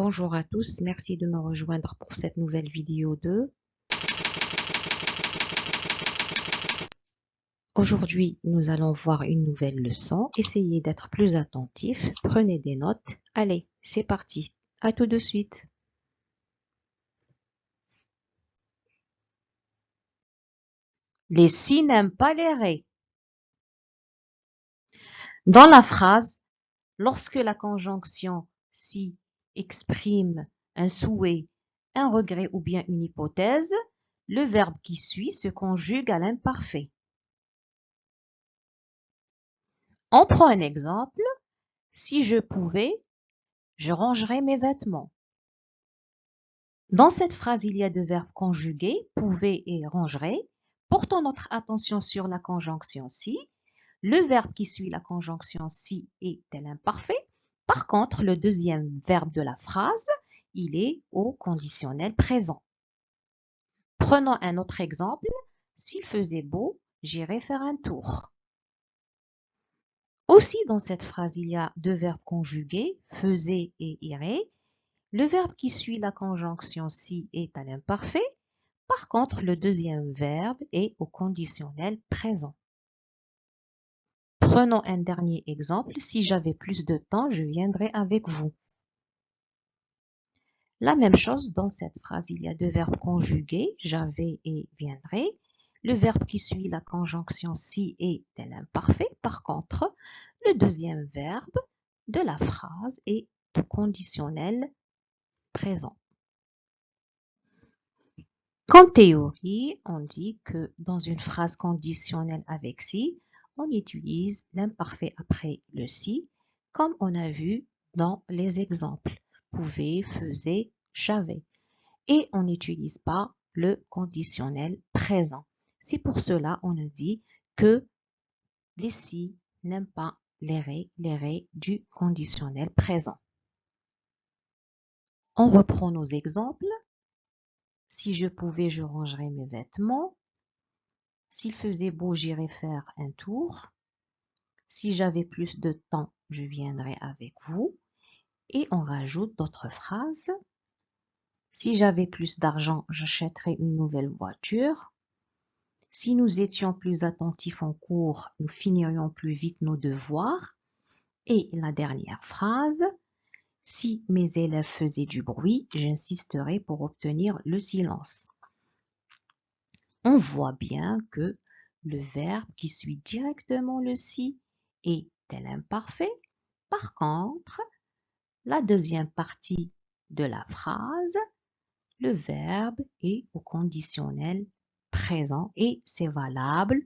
Bonjour à tous, merci de me rejoindre pour cette nouvelle vidéo 2. Aujourd'hui, nous allons voir une nouvelle leçon. Essayez d'être plus attentifs, prenez des notes. Allez, c'est parti. À tout de suite. Les si n'aiment pas les ré. Dans la phrase, lorsque la conjonction si exprime un souhait, un regret ou bien une hypothèse, le verbe qui suit se conjugue à l'imparfait. On prend un exemple. Si je pouvais, je rangerais mes vêtements. Dans cette phrase, il y a deux verbes conjugués, pouvait et rangerait. Portons notre attention sur la conjonction si. Le verbe qui suit la conjonction si est l'imparfait. Par contre, le deuxième verbe de la phrase, il est au conditionnel présent. Prenons un autre exemple. S'il faisait beau, j'irais faire un tour. Aussi, dans cette phrase, il y a deux verbes conjugués, faisait et irait. Le verbe qui suit la conjonction si est à l'imparfait. Par contre, le deuxième verbe est au conditionnel présent. Prenons un dernier exemple. Si j'avais plus de temps, je viendrais avec vous. La même chose dans cette phrase, il y a deux verbes conjugués, j'avais et viendrais. Le verbe qui suit la conjonction si est à l'imparfait. Par contre, le deuxième verbe de la phrase est au conditionnel présent. Comme théorie, on dit que dans une phrase conditionnelle avec si, on utilise l'imparfait après le si, comme on a vu dans les exemples. Pouvait, faisait, j'avais. Et on n'utilise pas le conditionnel présent. C'est pour cela on a dit que les si n'aiment pas les ré du conditionnel présent. On reprend nos exemples. Si je pouvais, je rangerais mes vêtements. S'il faisait beau, j'irais faire un tour. Si j'avais plus de temps, je viendrais avec vous. Et on rajoute d'autres phrases. Si j'avais plus d'argent, j'achèterais une nouvelle voiture. Si nous étions plus attentifs en cours, nous finirions plus vite nos devoirs. Et la dernière phrase. Si mes élèves faisaient du bruit, j'insisterais pour obtenir le silence. On voit bien que le verbe qui suit directement le si est l'imparfait. Par contre, la deuxième partie de la phrase, le verbe est au conditionnel présent et c'est valable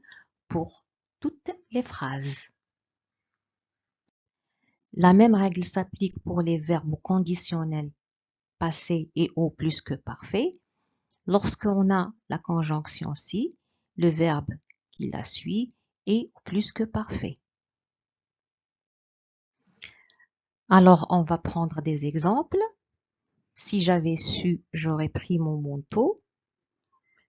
pour toutes les phrases. La même règle s'applique pour les verbes conditionnels passé et au plus que parfait. Lorsqu'on a la conjonction si, le verbe qui la suit est plus que parfait. Alors, on va prendre des exemples. Si j'avais su, j'aurais pris mon manteau.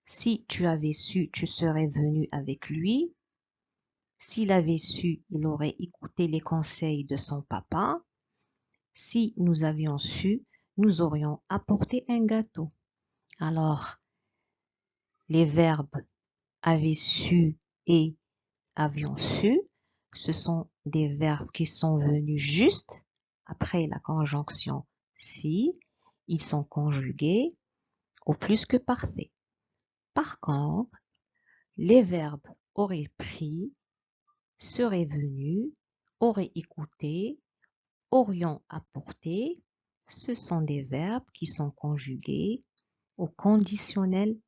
Si tu avais su, tu serais venu avec lui. S'il avait su, il aurait écouté les conseils de son papa. Si nous avions su, nous aurions apporté un gâteau. Alors, les verbes avaient su et avions su, ce sont des verbes qui sont venus juste après la conjonction si. Ils sont conjugués au plus que parfait. Par contre, les verbes auraient pris, seraient venus, auraient écouté, aurions apporté, ce sont des verbes qui sont conjugués au conditionnel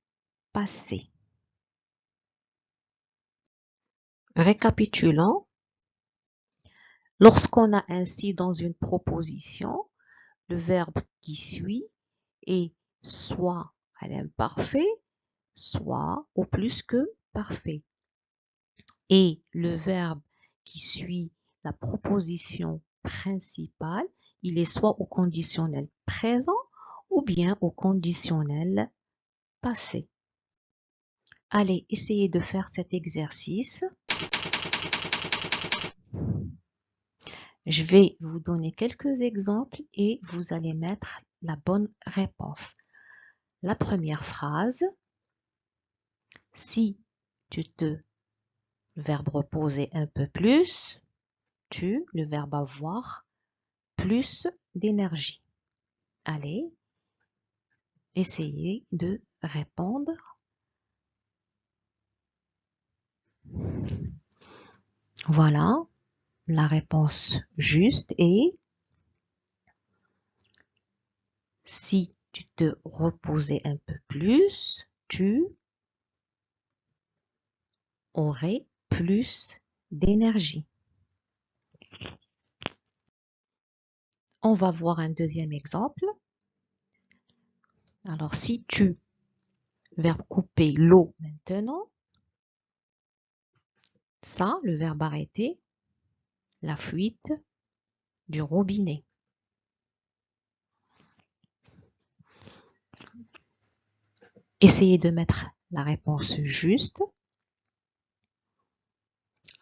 passé. Récapitulons. Lorsqu'on a un si dans une proposition, le verbe qui suit est soit à l'imparfait, soit au plus que parfait. Et le verbe qui suit la proposition principale, il est soit au conditionnel présent ou bien au conditionnel passé. Allez, essayez de faire cet exercice. Je vais vous donner quelques exemples et vous allez mettre la bonne réponse. La première phrase, si tu te, le verbe reposer un peu plus, tu, le verbe avoir, plus d'énergie. Allez, essayez de répondre. Voilà, la réponse juste est si tu te reposais un peu plus, tu aurais plus d'énergie. On va voir un deuxième exemple. Alors, si tu, verbe couper l'eau maintenant, ça, le verbe arrêter, la fuite du robinet. Essayez de mettre la réponse juste.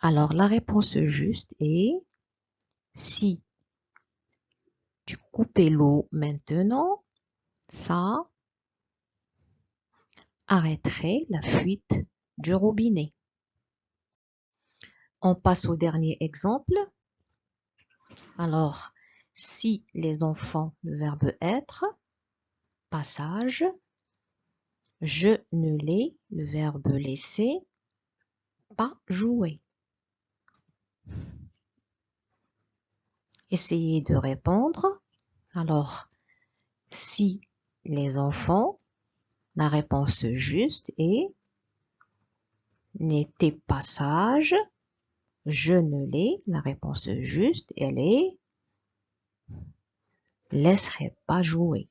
Alors, la réponse juste est si tu coupais l'eau maintenant, ça arrêterait la fuite du robinet. On passe au dernier exemple. Alors, si les enfants, le verbe être, passage, je ne les, le verbe laisser, pas jouer. Essayez de répondre. Alors, si les enfants, la réponse juste est n'étaient pas sages, je ne les, la réponse juste, elle est laisserai pas jouer.